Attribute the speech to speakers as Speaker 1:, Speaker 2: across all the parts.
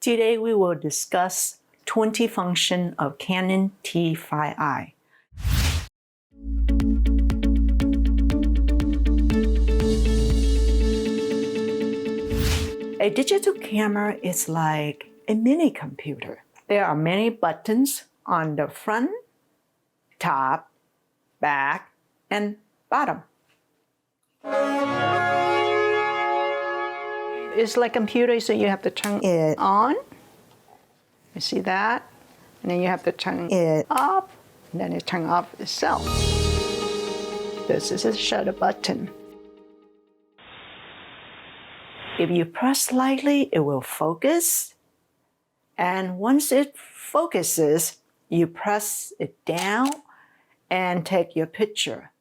Speaker 1: Today we will discuss 20 functions of Canon t5i. A digital camera is like a mini computer. There are many buttons on the front, top, back, and bottom. It's like a computer, so you have to turn it on. You see that? And then you have to turn it off, and then it turns off itself. This is a shutter button. If you press lightly, it will focus. And once it focuses, you press it down and take your picture.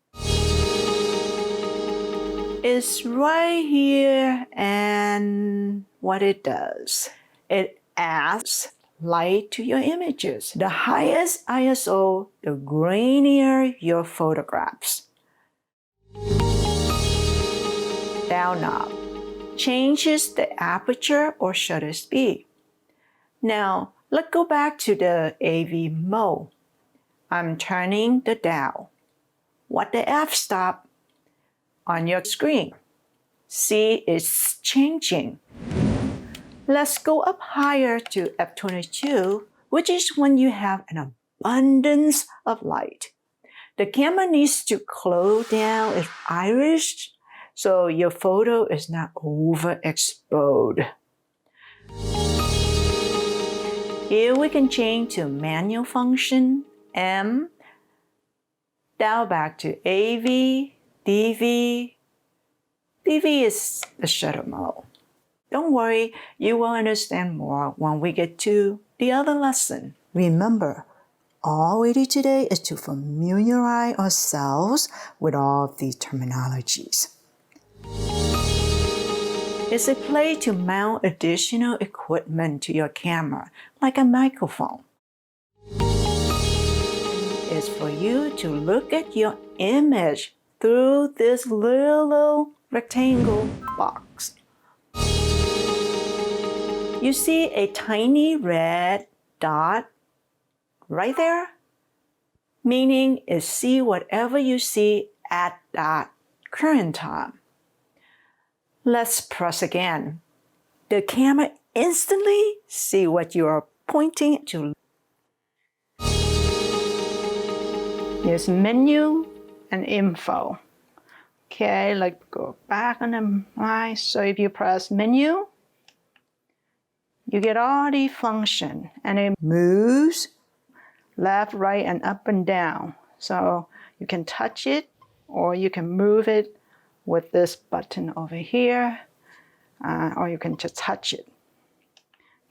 Speaker 1: It's right here, and what it does, it adds light to your images. The highest ISO, the grainier your photographs. Down knob changes the aperture or shutter speed. Now, let's go back to the AV mode. I'm turning the dial. What the f-stop on your screen. See, it's changing. Let's go up higher to f22, which is when you have an abundance of light. The camera needs to close down its iris so your photo is not overexposed. Here we can change to manual function, M, dial back to AV, DV. DV is the shutter mode. Don't worry, you will understand more when we get to the other lesson. Remember, all we do today is to familiarize ourselves with all of these terminologies. It's a play to mount additional equipment to your camera, like a microphone. It's for you to look at your image through this little rectangle box. You see a tiny red dot right there? Meaning it see whatever you see at that current time. Let's press again. The camera instantly see what you are pointing to. There's menu and info. Okay, like go back on the line. So if you press menu, you get all the function, and it moves left, right, and up and down. So you can touch it, or you can move it with this button over here, or you can just touch it.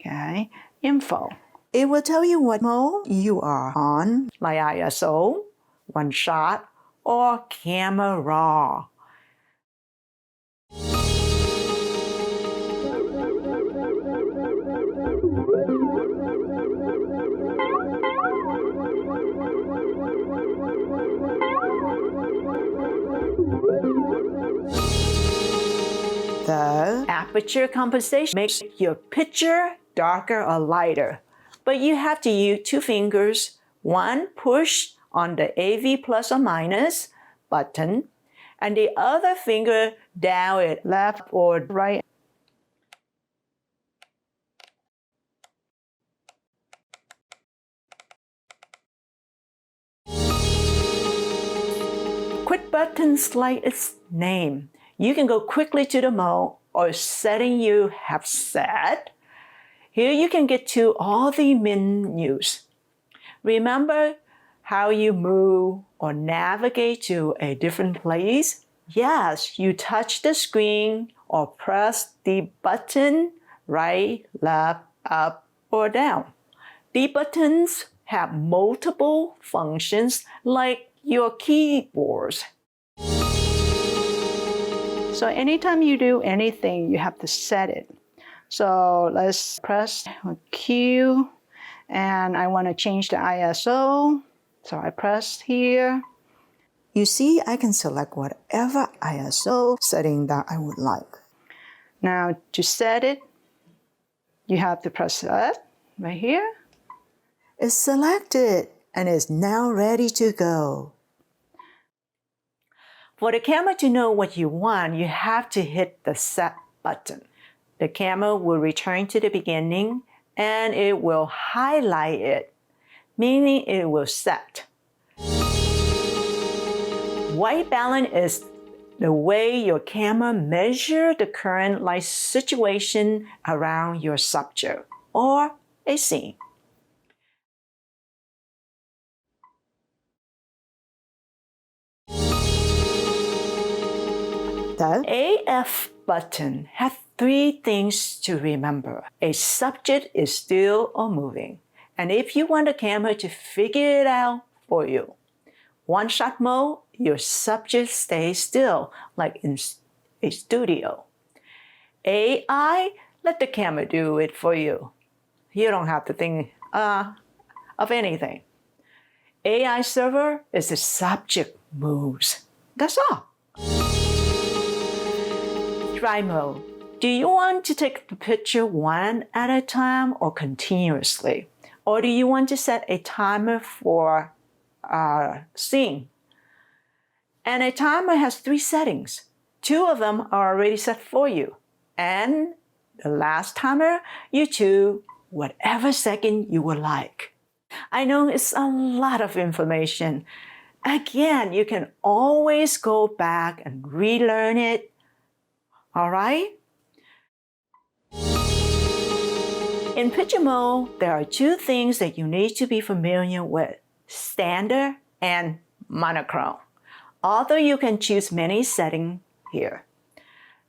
Speaker 1: Okay, info. It will tell you what mode you are on, like ISO, one shot, or camera raw. The aperture compensation makes your picture darker or lighter, but you have to use two fingers. One push on the AV plus or minus button, and the other finger down it left or right. Quick buttons like its name. You can go quickly to the mode or setting you have set. Here you can get to all the menus. Remember how you move or navigate to a different place? Yes, you touch the screen or press the button right, left, up, or down. The buttons have multiple functions like your keyboards. So anytime you do anything, you have to set it. So let's press Q, and I want to change the ISO. So I press here. You see, I can select whatever ISO setting that I would like. Now to set it, You have to press that right here.
Speaker 2: It's selected and is now ready to go.
Speaker 1: For the camera to know what you want, you have to hit the set button. The camera will return to the beginning and it will highlight it, meaning it will set. White balance is the way your camera measures the current light situation around your subject or a scene. The AF button has 3 things to remember. A subject is still or moving. And if you want the camera to figure it out for you, one-shot mode, your subject stays still, like in a studio. AI, let the camera do it for you. You don't have to think of anything. AI server is the subject moves. That's all. Dry mode. Do you want to take the picture one at a time or continuously? Or do you want to set a timer for a scene? And a timer has 3 settings. 2 of them are already set for you. And the last timer, you choose whatever second you would like. I know it's a lot of information. Again, you can always go back and relearn it. All right? In picture mode, there are 2 things that you need to be familiar with: standard and monochrome. Although you can choose many settings here.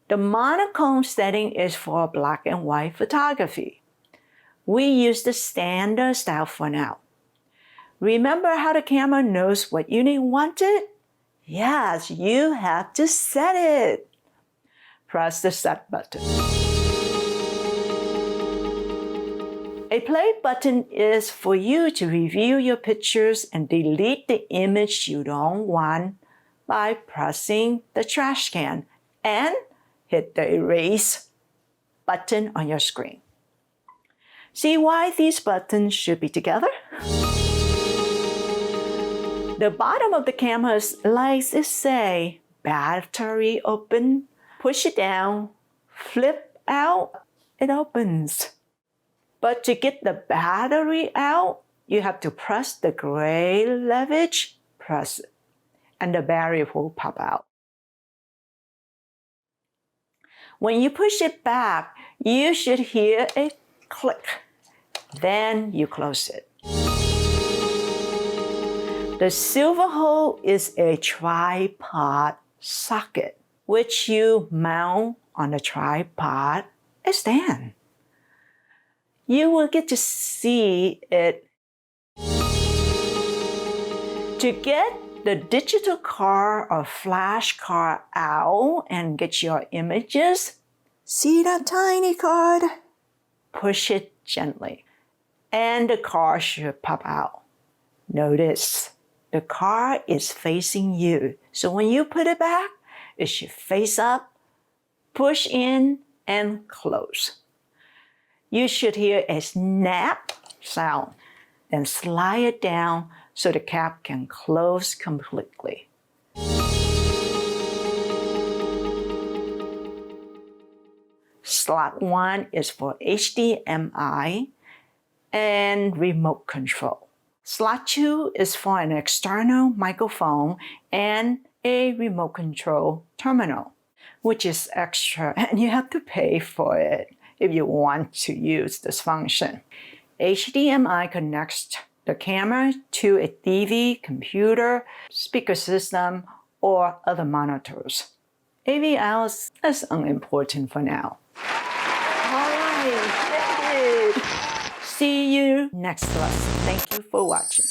Speaker 1: The monochrome setting is for black and white photography. We use the standard style for now. Remember how the camera knows what you wanted? Yes, you have to set it. Press the set button. A play button is for you to review your pictures and delete the image you don't want by pressing the trash can and hit the erase button on your screen. See why these buttons should be together? The bottom of the camera likes to say battery open. Push it down, flip out, it opens. But to get the battery out, you have to press the gray leverage, press it, and the battery will pop out. When you push it back, you should hear a click. Then you close it. The silver hole is a tripod socket, which you mount on the tripod stand. You will get to see it. To get the digital card or flash card out and get your images,
Speaker 2: See that tiny card?
Speaker 1: push it gently, and the card should pop out. Notice, the card is facing you. So when you put it back, it should face up, push in, and close. You should hear a snap sound, then slide it down so the cap can close completely. Slot 1 is for HDMI and remote control. Slot 2 is for an external microphone and a remote control terminal, which is extra and you have to pay for it if you want to use this function. HDMI connects the camera to a TV, computer, speaker system, or other monitors. AVL is unimportant for now. Alright, that's it. See you next lesson. Thank you for watching.